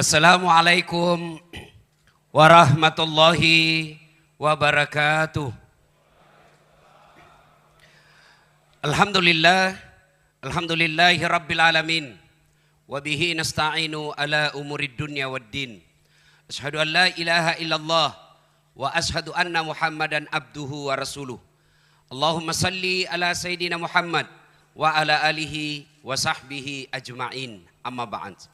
Assalamualaikum warahmatullahi wabarakatuh. Alhamdulillahi rabbil alamin. Wabihi nasta'inu ala umurid dunya waddin. Ashhadu an la ilaha illallah wa ashhadu anna Muhammadan abduhu wa rasuluh. Allahumma salli ala Sayyidina Muhammad wa ala alihi wa sahbihi ajma'in. Amma ba'd.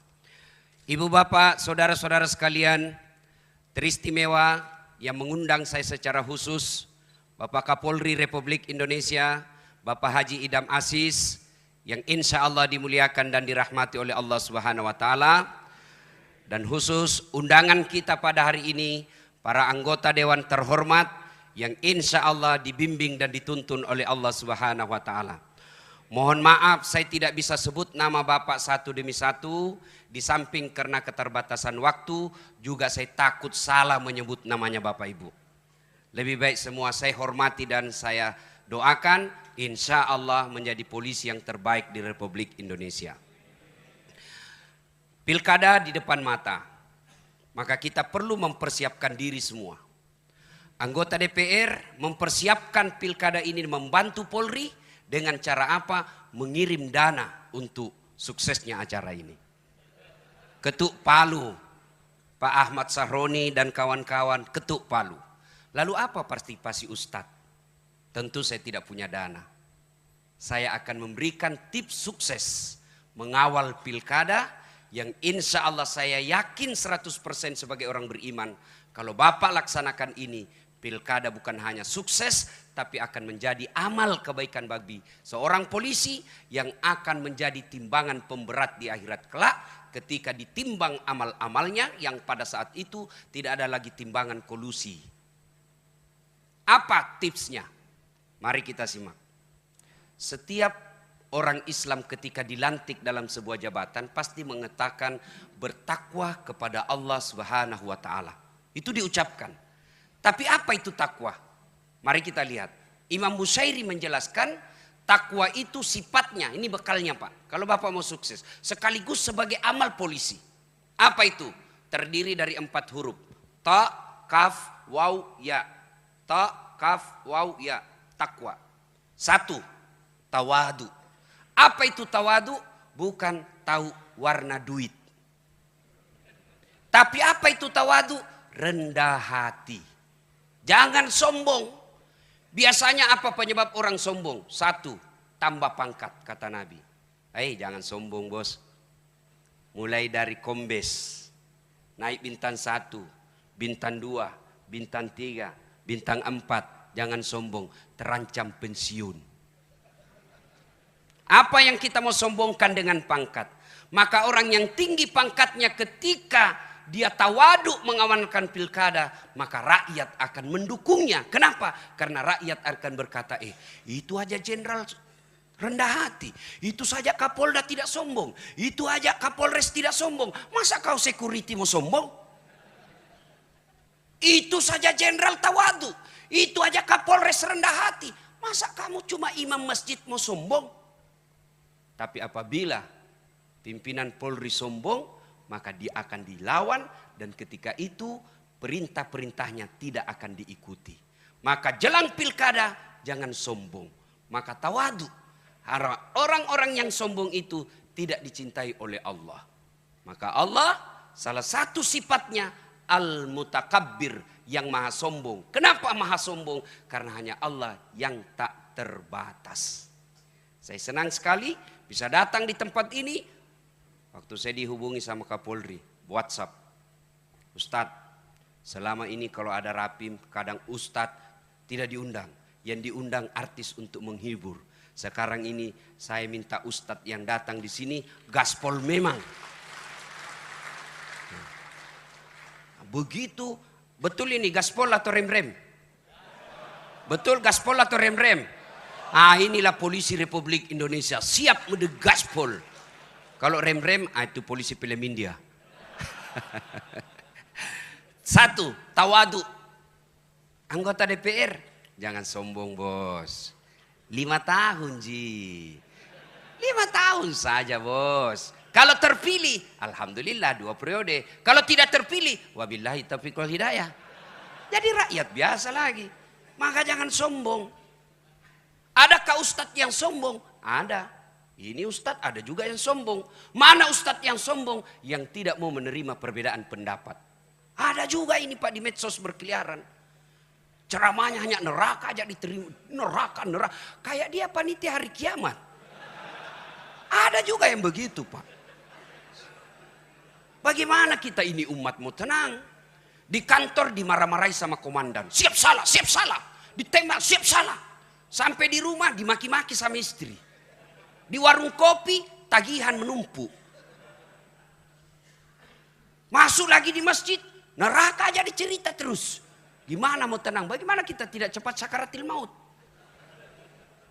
Ibu bapak, saudara-saudara sekalian, teristimewa yang mengundang saya secara khusus Bapak Kapolri Republik Indonesia, Bapak Haji Idham Aziz, yang insya Allah dimuliakan dan dirahmati oleh Allah Subhanahu wa Ta'ala. Dan khusus undangan kita pada hari ini, para anggota Dewan terhormat yang insya Allah dibimbing dan dituntun oleh Allah Subhanahu wa Ta'ala. Mohon maaf saya tidak bisa sebut nama Bapak satu demi satu, di samping karena keterbatasan waktu, juga saya takut salah menyebut namanya Bapak Ibu. Lebih baik semua saya hormati dan saya doakan insya Allah menjadi polisi yang terbaik di Republik Indonesia. Pilkada di depan mata, maka kita perlu mempersiapkan diri semua. Anggota DPR mempersiapkan pilkada ini membantu Polri dengan cara apa? Mengirim dana untuk suksesnya acara ini. Ketuk palu, Pak Ahmad Sahroni dan kawan-kawan ketuk palu. Lalu apa partisipasi Ustadz? Tentu saya tidak punya dana. Saya akan memberikan tips sukses mengawal pilkada yang insya Allah saya yakin 100% sebagai orang beriman. Kalau Bapak laksanakan ini, pilkada bukan hanya sukses, tapi akan menjadi amal kebaikan bagi seorang polisi yang akan menjadi timbangan pemberat di akhirat kelak ketika ditimbang amal-amalnya yang pada saat itu tidak ada lagi timbangan kolusi. Apa tipsnya? Mari kita simak. Setiap orang Islam ketika dilantik dalam sebuah jabatan pasti mengatakan bertakwa kepada Allah Subhanahu wa Ta'ala. Itu diucapkan. Tapi apa itu takwa? Mari kita lihat. Imam Bushairi menjelaskan takwa itu sifatnya, ini bekalnya Pak. Kalau Bapak mau sukses, sekaligus sebagai amal polisi. Apa itu? Terdiri dari 4 huruf. Ta, kaf, waw, ya. Ta, kaf, waw, ya. Takwa. 1. Tawadu. Apa itu tawadu? Bukan tahu warna duit. Tapi apa itu tawadu? Rendah hati. Jangan sombong. Biasanya apa penyebab orang sombong? 1. Tambah pangkat, kata Nabi. Jangan sombong bos. Mulai dari kombes, naik bintang 1, bintang 2, bintang 3, bintang 4. Jangan sombong, terancam pensiun. Apa yang kita mau sombongkan dengan pangkat? Maka orang yang tinggi pangkatnya ketika dia tawadu mengamankan pilkada, maka rakyat akan mendukungnya. Kenapa? Karena rakyat akan berkata, itu aja jenderal rendah hati. Itu saja Kapolda tidak sombong. Itu aja Kapolres tidak sombong. Masa kau security mau sombong? Itu saja jenderal tawadu. Itu aja Kapolres rendah hati. Masa kamu cuma imam masjid mau sombong? Tapi apabila pimpinan Polri sombong, maka dia akan dilawan dan ketika itu perintah-perintahnya tidak akan diikuti. Maka jelang pilkada jangan sombong, maka tawadu. Orang-orang yang sombong itu tidak dicintai oleh Allah. Maka Allah salah satu sifatnya al-mutakabbir, yang maha sombong. Kenapa maha sombong? Karena hanya Allah yang tak terbatas. Saya senang sekali bisa datang di tempat ini. Waktu saya dihubungi sama Kapolri, WhatsApp, Ustadz, selama ini kalau ada rapim, kadang Ustadz tidak diundang. Yang diundang artis untuk menghibur. Sekarang ini saya minta Ustadz yang datang di sini, gaspol memang. Begitu, betul ini gaspol atau rem-rem? Betul gaspol atau rem-rem? Inilah polisi Republik Indonesia, siap gaspol. Kalau rem-rem, itu polisi film India. 1. Tawadu. Anggota DPR, jangan sombong bos. 5 tahun Ji. 5 tahun saja bos. Kalau terpilih, alhamdulillah 2 periode. Kalau tidak terpilih, wabillahi taufiq wal hidayah. Jadi rakyat biasa lagi. Maka jangan sombong. Adakah ustadz yang sombong? Ada. Ini ustadz ada juga yang sombong. Mana ustadz yang sombong? Yang tidak mau menerima perbedaan pendapat. Ada juga ini Pak di medsos berkeliaran. Ceramahnya hanya neraka aja diterima. Neraka. Kayak dia panitia hari kiamat. Ada juga yang begitu Pak. Bagaimana kita ini umat mau tenang? Di kantor dimarah-marahi sama komandan. Siap salah, siap salah. Ditembak, siap salah. Sampai di rumah dimaki-maki sama istri. Di warung kopi tagihan menumpuk. Masuk lagi di masjid, neraka aja dicerita terus. Gimana mau tenang? Bagaimana kita tidak cepat sakaratil maut?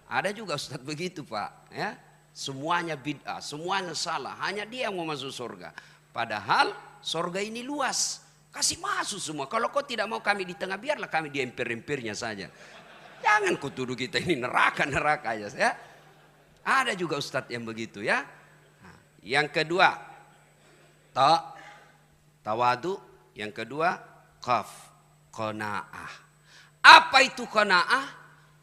Ada juga ustaz begitu Pak. Ya, semuanya bid'ah, semuanya salah. Hanya dia yang mau masuk surga. Padahal surga ini luas. Kasih masuk semua. Kalau kau tidak mau kami di tengah, biarlah kami di emper-empernya saja. Jangan kau tuduh kita ini neraka aja ya. Ada juga ustadz yang begitu ya. Nah, yang kedua, tawadu. Yang kedua, qanaah. Apa itu qanaah?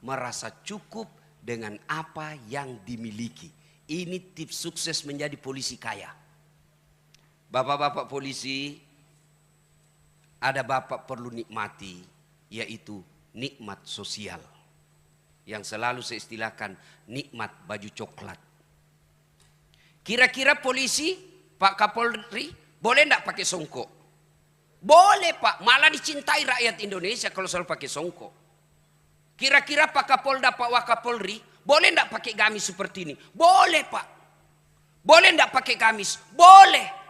Merasa cukup dengan apa yang dimiliki. Ini tips sukses menjadi polisi kaya. Bapak-bapak polisi, ada bapak perlu nikmati, yaitu nikmat sosial. Yang selalu saya istilahkan nikmat baju coklat. Kira-kira polisi, Pak Kapolri, boleh enggak pakai songkok? Boleh Pak, malah dicintai rakyat Indonesia kalau selalu pakai songkok. Kira-kira Pak Kapolda, Pak Wakapolri, boleh enggak pakai gamis seperti ini? Boleh Pak. Boleh enggak pakai gamis? Boleh.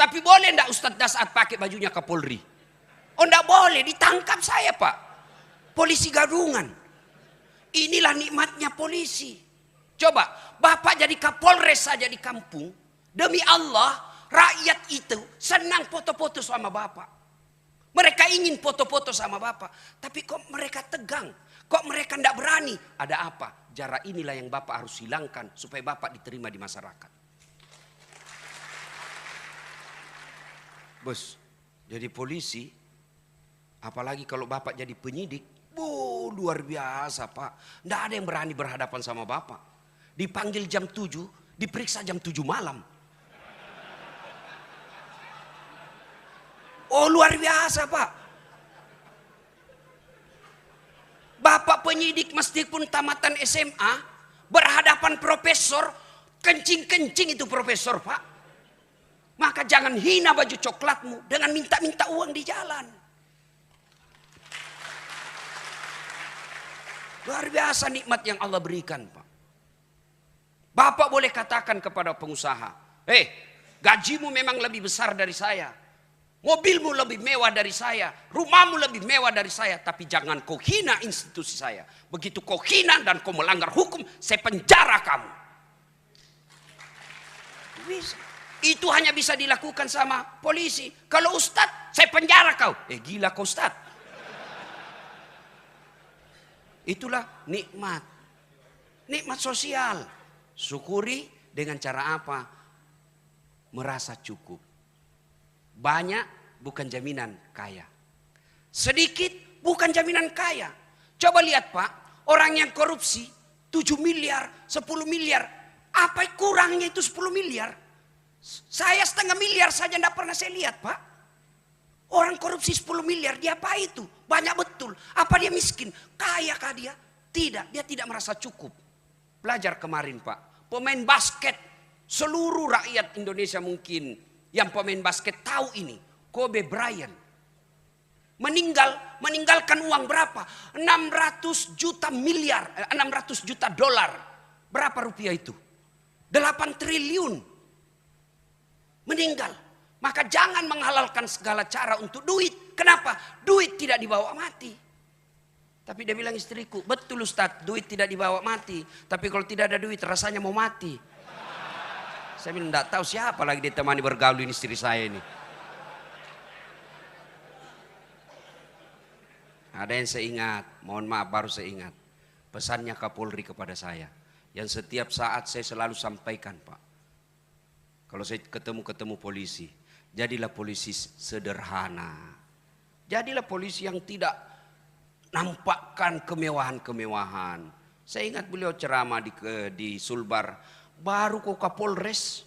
Tapi boleh enggak Ustadz Dasat pakai bajunya Kapolri? Oh enggak boleh, ditangkap saya Pak. Polisi gadungan. Inilah nikmatnya polisi. Coba, Bapak jadi Kapolres saja di kampung. Demi Allah, rakyat itu senang foto-foto sama Bapak. Mereka ingin foto-foto sama Bapak. Tapi kok mereka tegang? Kok mereka enggak berani? Ada apa? Jarak inilah yang Bapak harus hilangkan supaya Bapak diterima di masyarakat. Bos, jadi polisi, apalagi kalau Bapak jadi penyidik, luar biasa Pak. Nggak ada yang berani berhadapan sama Bapak. Dipanggil jam 7, diperiksa jam 7 malam. Oh luar biasa Pak. Bapak penyidik meskipun tamatan SMA, berhadapan profesor, kencing-kencing itu profesor Pak. Maka jangan hina baju coklatmu dengan minta-minta uang di jalan. Luar biasa nikmat yang Allah berikan Pak. Bapak boleh katakan kepada pengusaha, gajimu memang lebih besar dari saya. Mobilmu lebih mewah dari saya. Rumahmu lebih mewah dari saya. Tapi jangan kau hina institusi saya. Begitu kau hina dan kau melanggar hukum, saya penjara kamu. Bisa. Itu hanya bisa dilakukan sama polisi. Kalau ustadz, saya penjara kau. Gila kau ustadz. Itulah nikmat. Nikmat sosial. Syukuri dengan cara apa? Merasa cukup. Banyak bukan jaminan kaya. Sedikit bukan jaminan kaya. Coba lihat Pak, orang yang korupsi 7 miliar, 10 miliar. Apa kurangnya itu 10 miliar? Saya 1,5 miliar saja tidak pernah saya lihat Pak. Orang korupsi 10 miliar, dia apa itu? Banyak betul. Apa dia miskin? Kaya kah dia? Tidak, dia tidak merasa cukup. Belajar kemarin Pak, pemain basket, seluruh rakyat Indonesia mungkin yang pemain basket tahu ini. Kobe Bryant meninggalkan uang berapa? 600 juta dolar. Berapa rupiah itu? 8 triliun. Meninggal. Maka jangan menghalalkan segala cara untuk duit. Kenapa? Duit tidak dibawa mati. Tapi dia bilang istriku, betul Ustaz, duit tidak dibawa mati. Tapi kalau tidak ada duit rasanya mau mati. Saya bilang tidak tahu siapa lagi ditemani bergaul ini istri saya ini. Ada yang saya ingat, mohon maaf baru saya ingat. Pesannya Kapolri kepada saya. Yang setiap saat saya selalu sampaikan Pak. Kalau saya ketemu polisi, jadilah polisi sederhana. Jadilah polisi yang tidak nampakkan kemewahan-kemewahan. Saya ingat beliau ceramah di Sulbar, baru kau Kapolres,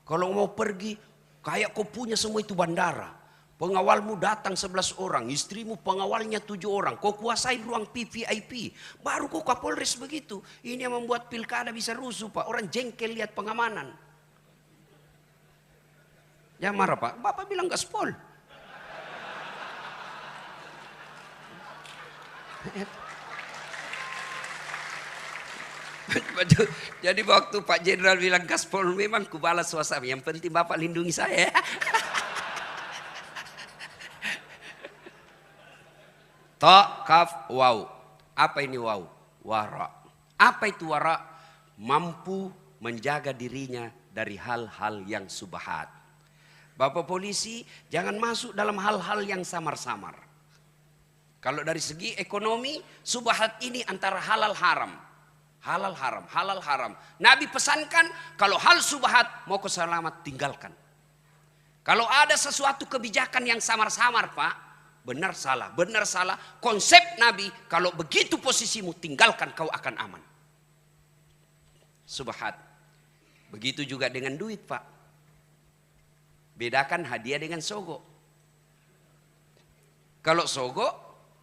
kalau mau pergi kayak kau punya semua itu bandara. Pengawalmu datang 11 orang, istrimu pengawalnya 7 orang, kau kuasai ruang VIP. Baru kau Kapolres begitu. Ini yang membuat pilkada bisa rusuh, Pak. Orang jengkel lihat pengamanan. Jangan marah, Pak. Bapak bilang gaspol. Jadi waktu Pak Jenderal bilang gaspol, memang kubalas suasana. Yang penting Bapak lindungi saya. Ta, kaf, waw. Apa ini waw? Wara. Apa itu wara? Mampu menjaga dirinya dari hal-hal yang subhat. Bapak polisi jangan masuk dalam hal-hal yang samar-samar. Kalau dari segi ekonomi, subhat ini antara halal haram. Halal haram, halal haram. Nabi pesankan kalau hal subhat mau kau selamat tinggalkan. Kalau ada sesuatu kebijakan yang samar-samar, Pak, benar salah, benar salah. Konsep Nabi kalau begitu posisimu tinggalkan, kau akan aman. Subhat. Begitu juga dengan duit, Pak. Bedakan hadiah dengan sogo. Kalau sogo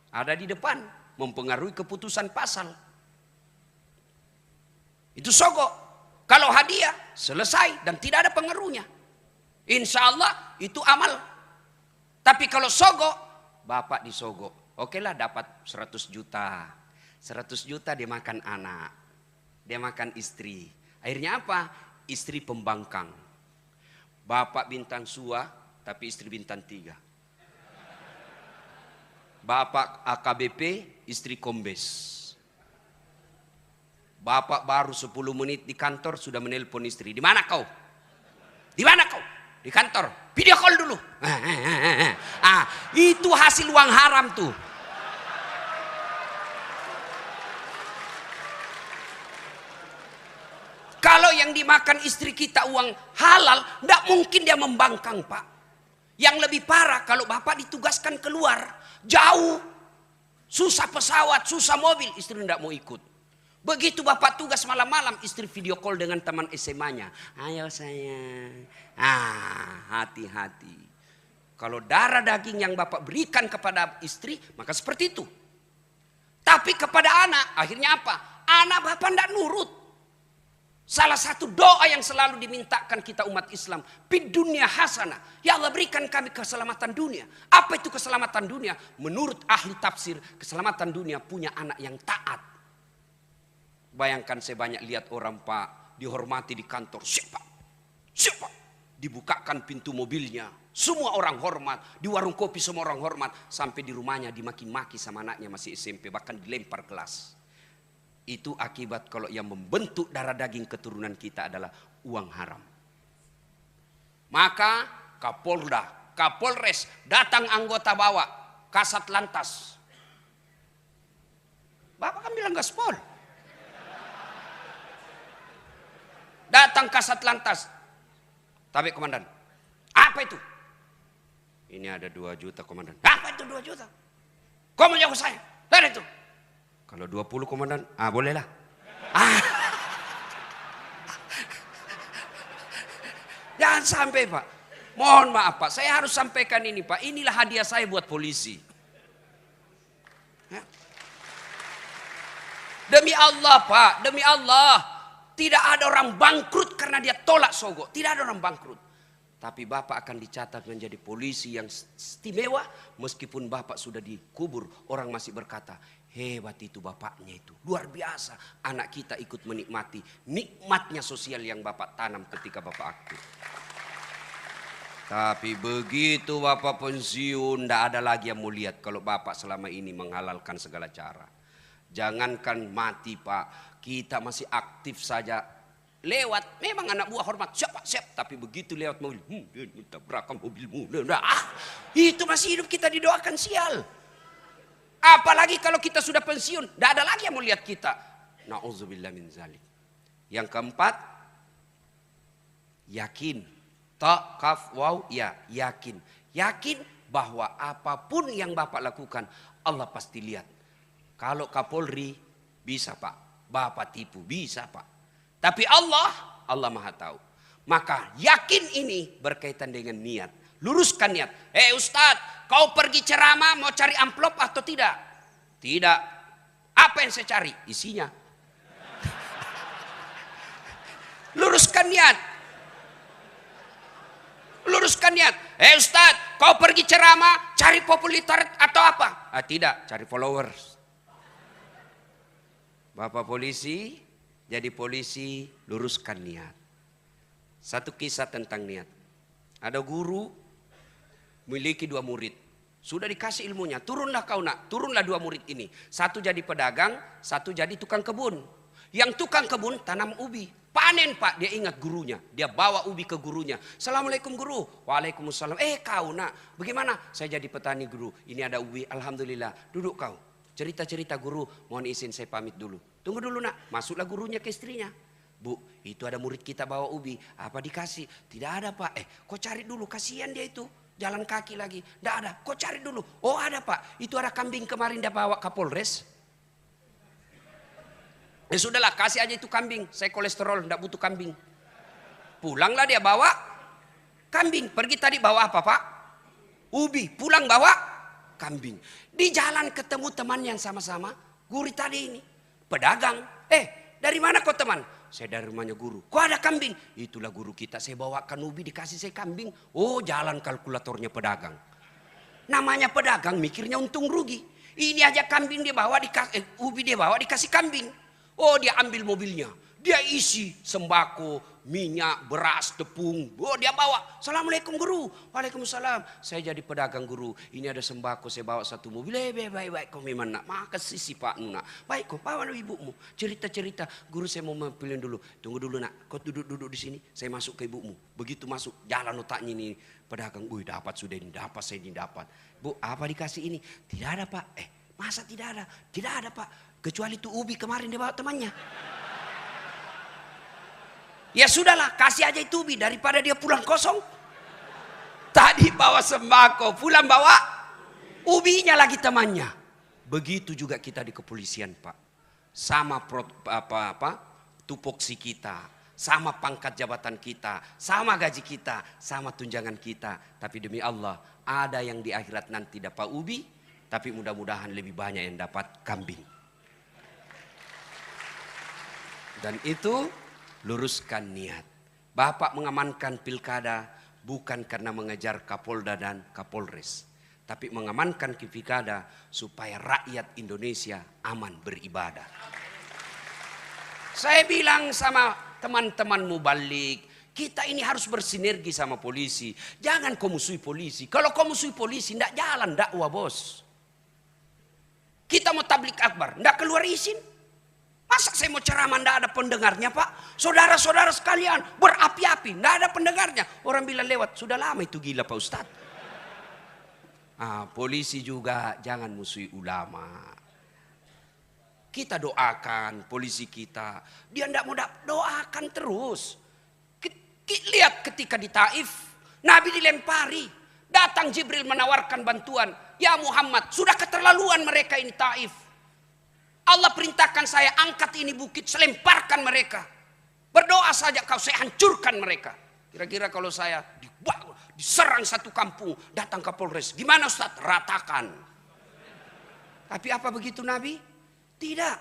ada di depan, mempengaruhi keputusan pasal. Itu sogo. Kalau hadiah selesai dan tidak ada pengaruhnya, insya Allah itu amal. Tapi kalau sogo, bapak disogo, oke lah dapat 100 juta. 100 juta dia makan anak, dia makan istri. Akhirnya apa? Istri pembangkang. Bapak bintang 2, tapi istri bintang 3. Bapak AKBP, istri kombes. Bapak baru 10 menit di kantor sudah menelpon istri. Di mana kau? Di mana kau? Di kantor. Video call dulu. Itu hasil uang haram tuh. Kalau yang dimakan istri kita uang halal, tidak mungkin dia membangkang, Pak. Yang lebih parah kalau bapak ditugaskan keluar, jauh, susah pesawat, susah mobil, istri tidak mau ikut. Begitu bapak tugas malam-malam, istri video call dengan teman SMA-nya. Ayo sayang, hati-hati. Kalau darah daging yang bapak berikan kepada istri, maka seperti itu. Tapi kepada anak, akhirnya apa? Anak bapak tidak nurut. Salah satu doa yang selalu dimintakan kita umat Islam, fid dunya hasanah. Ya Allah berikan kami keselamatan dunia. Apa itu keselamatan dunia? Menurut ahli tafsir, keselamatan dunia punya anak yang taat. Bayangkan saya banyak lihat orang, Pak, dihormati di kantor. Siapa? Siapa? Dibukakan pintu mobilnya. Semua orang hormat. Di warung kopi semua orang hormat. Sampai di rumahnya dimaki-maki sama anaknya masih SMP. Bahkan dilempar kelas. Itu akibat kalau yang membentuk darah daging keturunan kita adalah uang haram. Maka Kapolda, Kapolres, datang anggota bawa, kasat lantas. Bapak kan bilang gaspol. Datang kasat lantas. Tapi komandan, apa itu? Ini ada 2 juta komandan. Apa itu 2 juta? Kau menjauh saya, dari itu. Kalau 20 komandan, bolehlah. Jangan sampai, Pak. Mohon maaf, Pak. Saya harus sampaikan ini, Pak. Inilah hadiah saya buat polisi. Demi Allah, Pak. Demi Allah. Tidak ada orang bangkrut karena dia tolak sogo. Tidak ada orang bangkrut. Tapi Bapak akan dicatat menjadi polisi yang istimewa. Meskipun Bapak sudah dikubur, orang masih berkata, hebat itu bapaknya itu. Luar biasa. Anak kita ikut menikmati nikmatnya sosial yang Bapak tanam ketika Bapak aktif. Tapi begitu Bapak pensiun, tidak ada lagi yang mau lihat kalau Bapak selama ini menghalalkan segala cara. Jangankan mati, Pak, kita masih aktif saja. Lewat, memang anak buah hormat, siap Pak, siap. Tapi begitu lewat mobil, tabrakan mobilmu. Itu masih hidup kita didoakan sial. Apalagi kalau kita sudah pensiun, tidak ada lagi yang mau lihat kita. Na'udzubillah min zalik. Yang keempat, yakin Ta, kaf, waw, ya. Yakin. Yakin bahwa apapun yang Bapak lakukan, Allah pasti lihat. Kalau Kapolri, bisa Pak. Bapak tipu, bisa Pak. Tapi Allah Maha tahu. Maka yakin ini berkaitan dengan niat. Luruskan niat. Ustadz, kau pergi ceramah mau cari amplop atau tidak? Tidak. Apa yang saya cari? Isinya. Luruskan niat. Luruskan niat. Ustadz, kau pergi ceramah cari popularitas atau apa? Tidak, cari followers. Bapak polisi, jadi polisi, luruskan niat. Satu kisah tentang niat. Ada guru memiliki 2 murid. Sudah dikasih ilmunya, turunlah kau nak, turunlah 2 murid ini. Satu jadi pedagang, satu jadi tukang kebun. Yang tukang kebun tanam ubi. Panen Pak, dia ingat gurunya. Dia bawa ubi ke gurunya. Assalamualaikum guru. Waalaikumsalam. Kau nak, bagaimana? Saya jadi petani guru. Ini ada ubi, alhamdulillah. Duduk kau. Cerita-cerita guru, mohon izin saya pamit dulu. Tunggu dulu nak, masuklah gurunya ke istrinya. Bu, itu ada murid kita bawa ubi. Apa dikasih? Tidak ada Pak. Kau cari dulu, kasihan dia itu. Jalan kaki lagi. Tidak ada, kau cari dulu. Oh ada Pak, itu ada kambing kemarin dia bawa Kapolres. Sudahlah, kasih aja itu kambing. Saya kolesterol, tidak butuh kambing. Pulanglah dia bawa kambing. Pergi tadi bawa apa Pak? Ubi. Pulang bawa kambing. Di jalan ketemu teman yang sama-sama guru tadi ini. Pedagang. Dari mana kau teman? Saya dari rumahnya guru. Kok ada kambing? Itulah guru kita. Saya bawakan ubi, dikasih saya kambing. Oh, jalan kalkulatornya pedagang. Namanya pedagang mikirnya untung rugi. Ini aja kambing dia bawa, ubi dia bawa, dikasih kambing. Oh, dia ambil mobilnya. Dia isi sembako, minyak, beras, tepung. Oh, dia bawa. Assalamualaikum guru. Waalaikumsalam. Saya jadi pedagang guru. Ini ada sembako, saya bawa 1 mobil. Baik. Kau memang nak. Makasih si Pak Nuna. Baik, kau bawa ibumu. Cerita-cerita. Guru saya mau pilih dulu. Tunggu dulu nak. Kau duduk di sini. Saya masuk ke ibumu. Begitu masuk, jalan otaknya ini. Pedagang, dapat sudah ini. Dapat saya ini dapat. Bu, apa dikasih ini? Tidak ada Pak. Masa tidak ada? Tidak ada Pak. Kecuali itu ubi kemarin dia bawa temannya. Ya sudahlah, kasih aja itu ubi daripada dia pulang kosong. Tadi bawa sembako, pulang bawa ubinya lagi temannya. Begitu juga kita di kepolisian Pak. Sama tupoksi kita, sama pangkat jabatan kita, sama gaji kita, sama tunjangan kita. Tapi demi Allah, ada yang di akhirat nanti dapat ubi, tapi mudah-mudahan lebih banyak yang dapat kambing. Dan itu luruskan niat. Bapak mengamankan pilkada bukan karena mengejar Kapolda dan Kapolres. Tapi mengamankan pilkada supaya rakyat Indonesia aman beribadah. Saya bilang sama teman-teman mubalik, kita ini harus bersinergi sama polisi. Jangan kau musuhi polisi. Kalau kau musuhi polisi, tidak jalan dakwah bos. Kita mau tablik akbar, tidak keluar izin. Masa saya mau ceramah tidak ada pendengarnya Pak? Saudara-saudara sekalian berapi-api, tidak ada pendengarnya. Orang bilang lewat, sudah lama itu gila Pak Ustadz. Polisi juga jangan musuhi ulama. Kita doakan polisi kita. Dia tidak mau doakan terus. Lihat ketika di Taif, Nabi dilempari. Datang Jibril menawarkan bantuan. Ya Muhammad, sudah keterlaluan mereka ini Taif. Allah perintahkan saya angkat ini bukit, selemparkan mereka. Berdoa saja kau, saya hancurkan mereka. Kira-kira kalau saya diserang satu kampung, datang Kapolres. Gimana Ustaz? Ratakan. Tapi apa begitu Nabi? Tidak.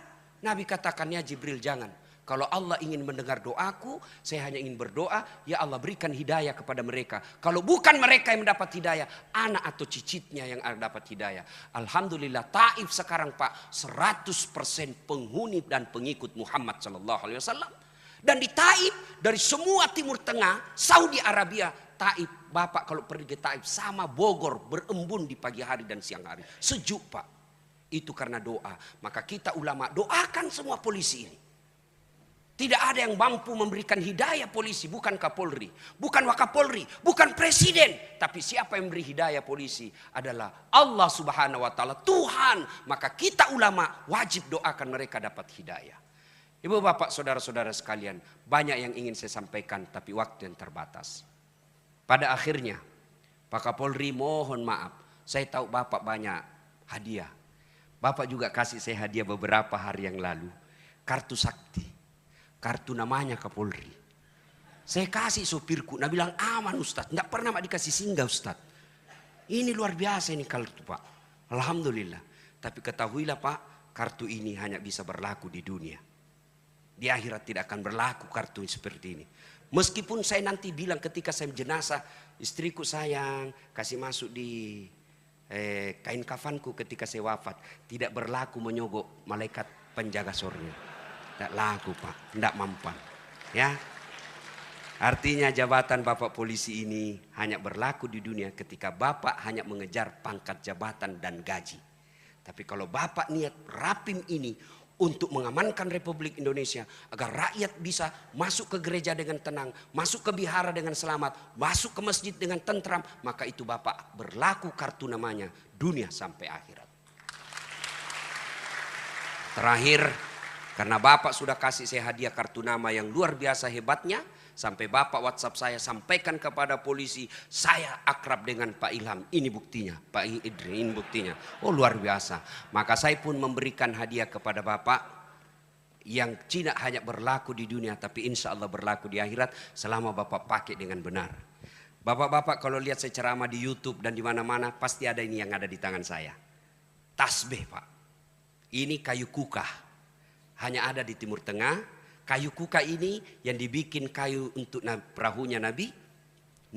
Nabi katakan, ya Jibril jangan. Kalau Allah ingin mendengar doaku, saya hanya ingin berdoa, ya Allah berikan hidayah kepada mereka. Kalau bukan mereka yang mendapat hidayah, anak atau cicitnya yang dapat hidayah. Alhamdulillah Taif sekarang Pak 100% penghuni dan pengikut Muhammad SAW. Dan di Taif dari semua Timur Tengah, Saudi Arabia, Taif, Bapak kalau pergi ke Taif sama Bogor, berembun di pagi hari dan siang hari. Sejuk Pak. Itu karena doa. Maka kita ulama doakan semua polisi ini. Tidak ada yang mampu memberikan hidayah polisi, bukan Kapolri, bukan Wakapolri, bukan Presiden. Tapi siapa yang memberi hidayah polisi adalah Allah Subhanahu wa Ta'ala, Tuhan. Maka kita ulama wajib doakan mereka dapat hidayah. Ibu bapak saudara-saudara sekalian, banyak yang ingin saya sampaikan tapi waktu yang terbatas. Pada akhirnya Pak Kapolri mohon maaf, saya tahu Bapak banyak hadiah. Bapak juga kasih saya hadiah beberapa hari yang lalu. Kartu sakti, kartu namanya Kapolri. Saya kasih sopirku, nah bilang aman Ustadz, tidak pernah dikasih singgah Ustadz. Ini luar biasa ini kartu Pak, Alhamdulillah. Tapi ketahuilah Pak, kartu ini hanya bisa berlaku di dunia. Di akhirat tidak akan berlaku kartu seperti ini. Meskipun saya nanti bilang ketika saya jenazah, istriku sayang, kasih masuk di kain kafanku ketika saya wafat. Tidak berlaku menyogok malaikat penjaga surga. Tidak laku Pak, tidak mempan. Ya, artinya jabatan Bapak polisi ini hanya berlaku di dunia ketika Bapak hanya mengejar pangkat jabatan dan gaji. Tapi kalau Bapak niat rapim ini untuk mengamankan Republik Indonesia agar rakyat bisa masuk ke gereja dengan tenang, masuk ke bihara dengan selamat, masuk ke masjid dengan tentram, maka itu Bapak berlaku kartu namanya dunia sampai akhirat. Terakhir, karena Bapak sudah kasih saya hadiah kartu nama yang luar biasa hebatnya, sampai Bapak WhatsApp saya sampaikan kepada polisi, saya akrab dengan Pak Ilham. Ini buktinya, Pak Idri, ini buktinya. Oh luar biasa. Maka saya pun memberikan hadiah kepada Bapak yang tidak hanya berlaku di dunia, tapi insya Allah berlaku di akhirat selama Bapak pakai dengan benar. Bapak-bapak kalau lihat saya ceramah di YouTube dan di mana-mana, pasti ada ini yang ada di tangan saya. Tasbih Pak. Ini kayu kukah. Hanya ada di Timur Tengah. Kayu kuka ini yang dibikin kayu untuk perahunya Nabi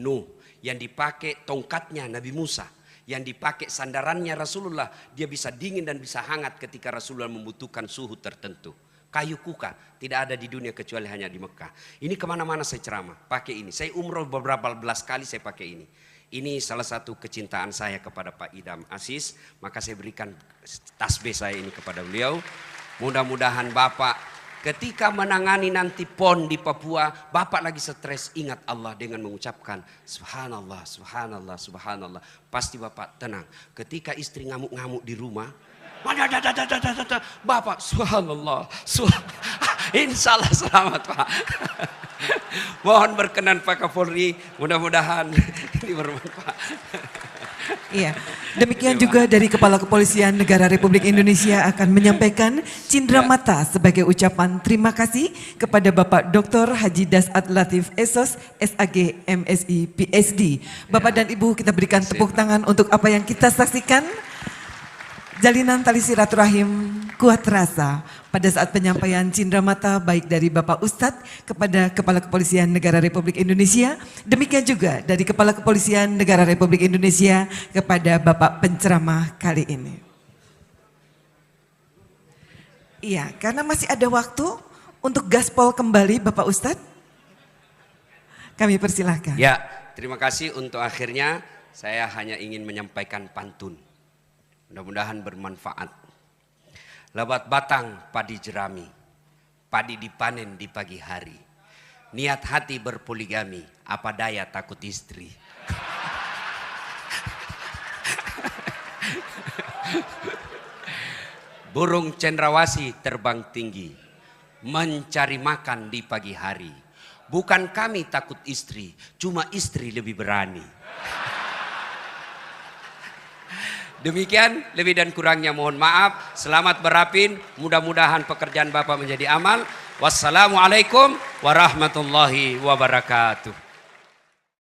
Nuh, yang dipakai tongkatnya Nabi Musa, yang dipakai sandarannya Rasulullah. Dia bisa dingin dan bisa hangat ketika Rasulullah membutuhkan suhu tertentu. Kayu kuka tidak ada di dunia kecuali hanya di Mekah. Ini kemana-mana saya ceramah pakai ini. Saya umroh beberapa belas kali saya pakai ini. Ini salah satu kecintaan saya kepada Pak Idam Aziz. Maka saya berikan tasbih saya ini kepada beliau. Mudah-mudahan Bapak ketika menangani nanti PON di Papua, Bapak lagi stres, ingat Allah dengan mengucapkan Subhanallah, Subhanallah, Subhanallah. Pasti Bapak tenang. Ketika istri ngamuk-ngamuk di rumah, Bapak Subhanallah, insya Allah selamat Pak. Mohon berkenan Pak Kapolri, mudah-mudahan ini bermanfaat. Iya, demikian juga dari Kepala Kepolisian Negara Republik Indonesia akan menyampaikan cindera mata sebagai ucapan terima kasih kepada Bapak Dr. Haji Dasat Latif Esos, SAG, MSI, PSD. Bapak dan Ibu, kita berikan tepuk tangan untuk apa yang kita saksikan. Jalinan tali silaturahim kuat terasa pada saat penyampaian cindera mata baik dari Bapak Ustadz kepada Kepala Kepolisian Negara Republik Indonesia, demikian juga dari Kepala Kepolisian Negara Republik Indonesia kepada Bapak penceramah kali ini. Iya, karena masih ada waktu untuk gaspol kembali Bapak Ustadz, kami persilahkan. Ya, terima kasih. Untuk akhirnya saya hanya ingin menyampaikan pantun. Mudah-mudahan bermanfaat. Lebat batang padi jerami, padi dipanen di pagi hari. Niat hati berpoligami, apa daya takut istri. Burung cendrawasih terbang tinggi, mencari makan di pagi hari. Bukan kami takut istri, cuma istri lebih berani. Demikian, lebih dan kurangnya mohon maaf. Selamat berapin, mudah-mudahan pekerjaan Bapak menjadi amal. Wassalamualaikum warahmatullahi wabarakatuh.